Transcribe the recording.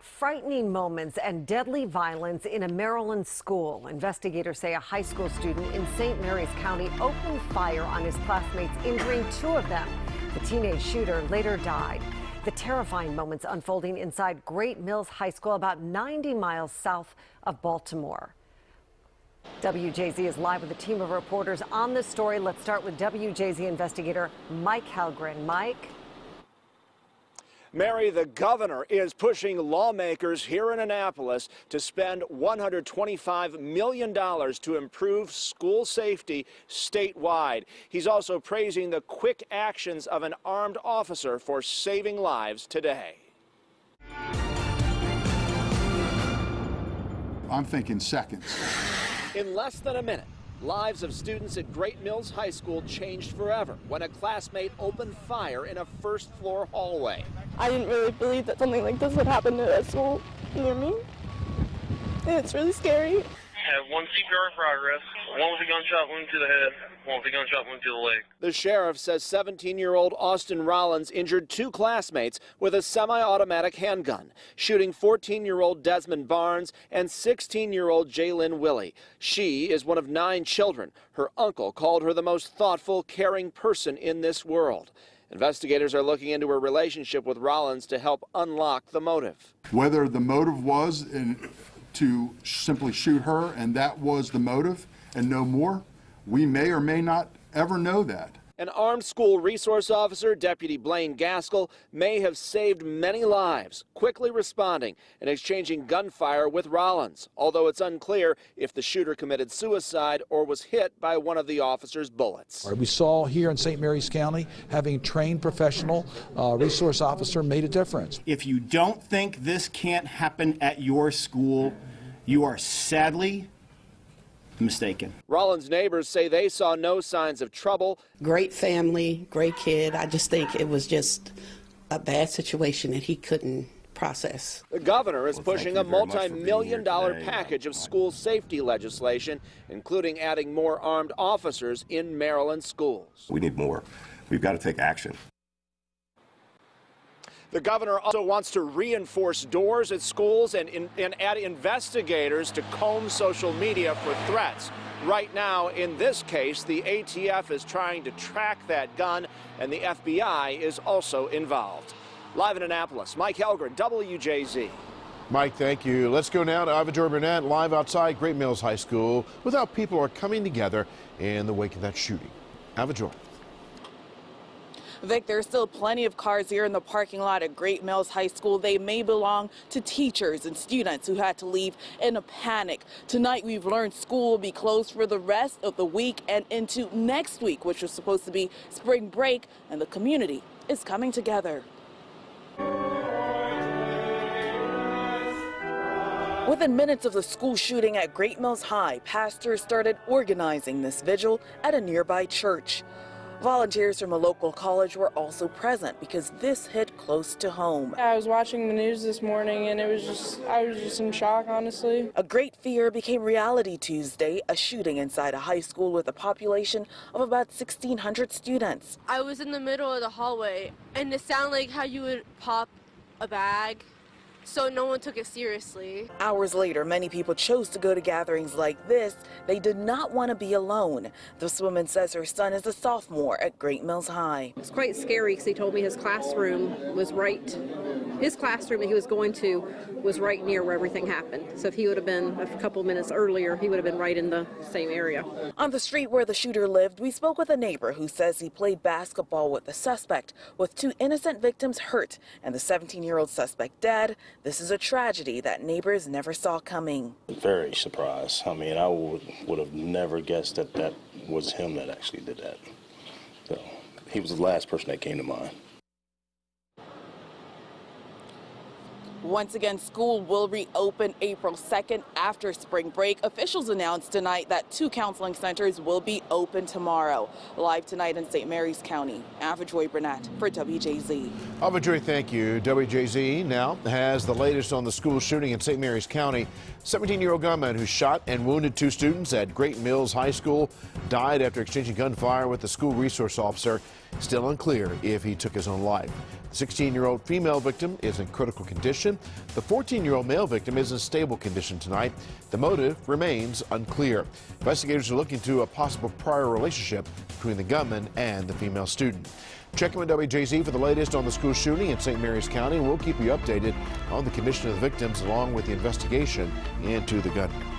Frightening moments and deadly violence in a Maryland school. Investigators say a high school student in St. Mary's County opened fire on his classmates, injuring two of them. The teenage shooter later died. The terrifying moments unfolding inside Great Mills High School, about 90 miles south of Baltimore. WJZ is live with a team of reporters on this story. Let's start with WJZ investigator Mike Helgren. Mike. Mary, the governor is pushing lawmakers here in Annapolis to spend $125 million to improve school safety statewide. He's also praising the quick actions of an armed officer for saving lives today. I'm thinking seconds. In less than a minute, lives of students at Great Mills High School changed forever when a classmate opened fire in a first-floor hallway. I didn't really believe that something like this would happen at a school near me. And it's really scary. I have one CPR progress. One with a gunshot wound to the head, one with a gunshot wound to the leg. The sheriff says 17-year-old Austin Rollins injured two classmates with a semi-automatic handgun, shooting 14-year-old Desmond Barnes and 16-year-old Jalen Willie. She is one of 9 children. Her uncle called her the most thoughtful, caring person in this world. Investigators are looking into her relationship with Rollins to help unlock the motive. Whether the motive was to simply shoot her and that was the motive and no more, we may or may not ever know that. An armed school resource officer, Deputy Blaine Gaskell, may have saved many lives, quickly responding and exchanging gunfire with Rollins, although it's unclear if the shooter committed suicide or was hit by one of the officer's bullets. We saw here in St. Mary's County, having trained professional resource officer made a difference. If you don't think this can't happen at your school, you are sadly mistaken. Rollins' neighbors say they saw no signs of trouble. Great family, great kid. I just think it was just a bad situation that he couldn't process. The governor is pushing a multi-million-dollar package of school safety legislation, including adding more armed officers in Maryland schools. We need more. We've got to take action. The governor also wants to reinforce doors at schools and add investigators to comb social media for threats. Right now, in this case, the ATF is trying to track that gun, and the FBI is also involved. Live in Annapolis, Mike Helgren, WJZ. Mike, thank you. Let's go now to Ava Burnett, live outside Great Mills High School, with how people are coming together in the wake of that shooting. Ava Joy. Vic, there's still plenty of cars here in the parking lot at Great Mills High School. They may belong to teachers and students who had to leave in a panic. Tonight, we've learned school will be closed for the rest of the week and into next week, which was supposed to be spring break, and the community is coming together. Within minutes of the school shooting at Great Mills High, pastors started organizing this vigil at a nearby church. Volunteers from a local college were also present because this hit close to home. I was watching the news this morning and I was just in shock, honestly. A great fear became reality Tuesday, a shooting inside a high school with a population of about 1,600 students. I was in the middle of the hallway and it sounded like how you would pop a bag. So no one took it seriously. Hours later, many people chose to go to gatherings like this. They did not want to be alone. This woman says her son is a sophomore at Great Mills High. It's quite scary because he told me his classroom was his classroom that he was going to was right near where everything happened. So if he would have been a couple minutes earlier, he would have been right in the same area. On the street where the shooter lived, we spoke with a neighbor who says he played basketball with the suspect, with 2 innocent victims hurt and the 17-year-old suspect dead. This is a tragedy that neighbors never saw coming. Very surprised. I mean, I would have never guessed that that was him that actually did that. So he was the last person that came to mind. Once again, school will reopen April 2nd after spring break. Officials announced tonight that 2 counseling centers will be open tomorrow. Live tonight in St. Mary's County, Ava Joy Burnett for WJZ. Ava Joy, thank you. WJZ now has the latest on the school shooting in St. Mary's County. 17-year-old gunman who shot and wounded 2 students at Great Mills High School died after exchanging gunfire with the school resource officer. Still unclear if he took his own life. The 16-year-old female victim is in critical condition. The 14-year-old male victim is in stable condition tonight. The motive remains unclear. Investigators are looking into a possible prior relationship between the gunman and the female student. Check in with WJZ for the latest on the school shooting in St. Mary's County. We'll keep you updated on the condition of the victims along with the investigation into the gunman.